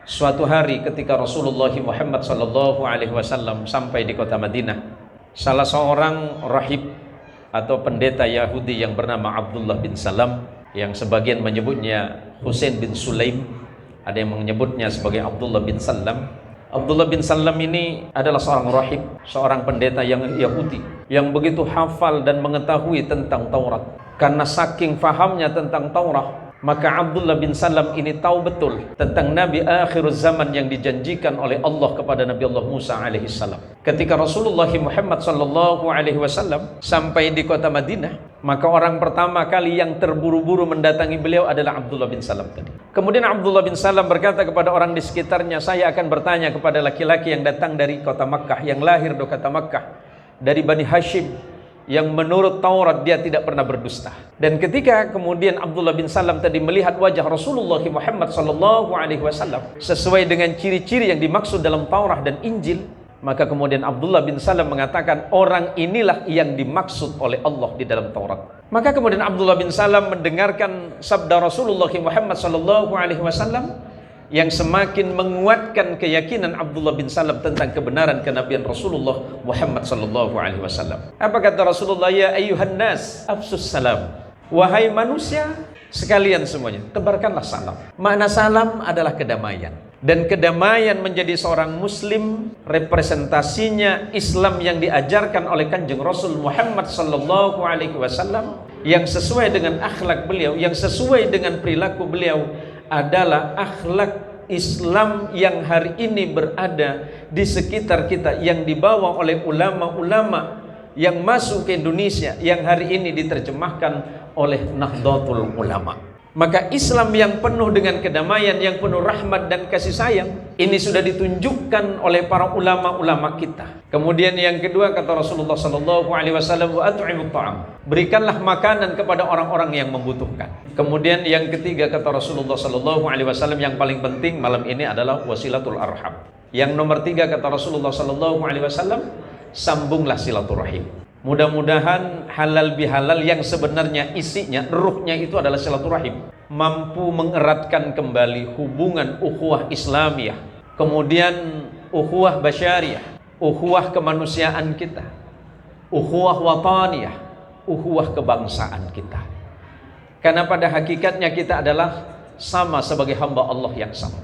Suatu hari ketika Rasulullah Muhammad SAW sampai di kota Madinah, salah seorang rahib atau pendeta Yahudi yang bernama Abdullah bin Salam, yang sebagian menyebutnya Husain bin Sulaim, ada yang menyebutnya sebagai Abdullah bin Salam. Abdullah bin Salam ini adalah seorang rahib, seorang pendeta yang Yahudi yang begitu hafal dan mengetahui tentang Taurat. Karena saking fahamnya tentang Taurat, maka Abdullah bin Salam ini tahu betul tentang Nabi akhir zaman yang dijanjikan oleh Allah kepada Nabi Allah Musa alaihissalam. Ketika Rasulullah Muhammad SAW sampai di kota Madinah, maka orang pertama kali yang terburu-buru mendatangi beliau adalah Abdullah bin Salam tadi. Kemudian Abdullah bin Salam berkata kepada orang di sekitarnya, saya akan bertanya kepada laki-laki yang datang dari kota Makkah, yang lahir di kota Makkah, dari Bani Hashim, yang menurut Taurat dia tidak pernah berdusta. Dan ketika kemudian Abdullah bin Salam tadi melihat wajah Rasulullah Muhammad SAW sesuai dengan ciri-ciri yang dimaksud dalam Taurat dan Injil, maka kemudian Abdullah bin Salam mengatakan, orang inilah yang dimaksud oleh Allah di dalam Taurat. Maka kemudian Abdullah bin Salam mendengarkan sabda Rasulullah Muhammad SAW yang semakin menguatkan keyakinan Abdullah bin Salam tentang kebenaran kenabian Rasulullah Muhammad SAW. Apa kata Rasulullah? Ya ayyuhan nas, afsus salam. Wahai manusia sekalian semuanya, tebarkanlah salam. Makna salam adalah kedamaian. Dan kedamaian menjadi seorang muslim representasinya Islam yang diajarkan oleh Kanjeng Rasul Muhammad SAW, yang sesuai dengan akhlak beliau, yang sesuai dengan perilaku beliau, adalah akhlak Islam yang hari ini berada di sekitar kita, yang dibawa oleh ulama-ulama yang masuk ke Indonesia, yang hari ini diterjemahkan oleh Nahdlatul Ulama. Maka Islam yang penuh dengan kedamaian, yang penuh rahmat dan kasih sayang, ini sudah ditunjukkan oleh para ulama-ulama kita. Kemudian yang kedua kata Rasulullah SAW, wa at'imut ta'am, berikanlah makanan kepada orang-orang yang membutuhkan. Kemudian yang ketiga kata Rasulullah SAW, yang paling penting malam ini adalah wasilatul arham. Yang nomor tiga kata Rasulullah SAW, sambunglah silaturahim. Mudah-mudahan halal bihalal yang sebenarnya isinya, ruhnya itu adalah silaturahim, mampu mengeratkan kembali hubungan ukhuwah Islamiyah, kemudian ukhuwah basyariyah, ukhuwah kemanusiaan kita, ukhuwah wataniyah, ukhuwah kebangsaan kita. Karena pada hakikatnya kita adalah sama sebagai hamba Allah yang sama.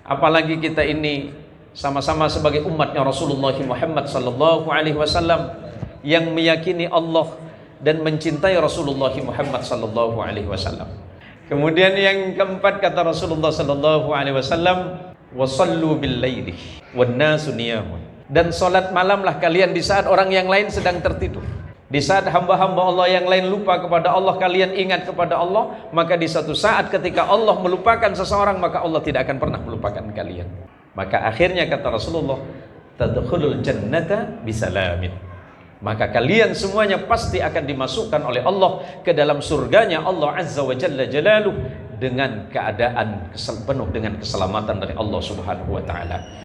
Apalagi kita ini sama-sama sebagai umatnya Rasulullah Muhammad SAW yang meyakini Allah dan mencintai Rasulullah Muhammad SAW. Kemudian yang keempat kata Rasulullah SAW, wasallu bil laili wan nasu niyamun, dan salat malamlah kalian di saat orang yang lain sedang tertidur. Di saat hamba-hamba Allah yang lain lupa kepada Allah, kalian ingat kepada Allah. Maka di satu saat ketika Allah melupakan seseorang, maka Allah tidak akan pernah melupakan kalian. Maka akhirnya kata Rasulullah, tadkhulul jannata bisalamin, maka kalian semuanya pasti akan dimasukkan oleh Allah ke dalam surganya Allah Azza wa Jalla Jalaluh dengan keadaan penuh dengan keselamatan dari Allah Subhanahu wa ta'ala.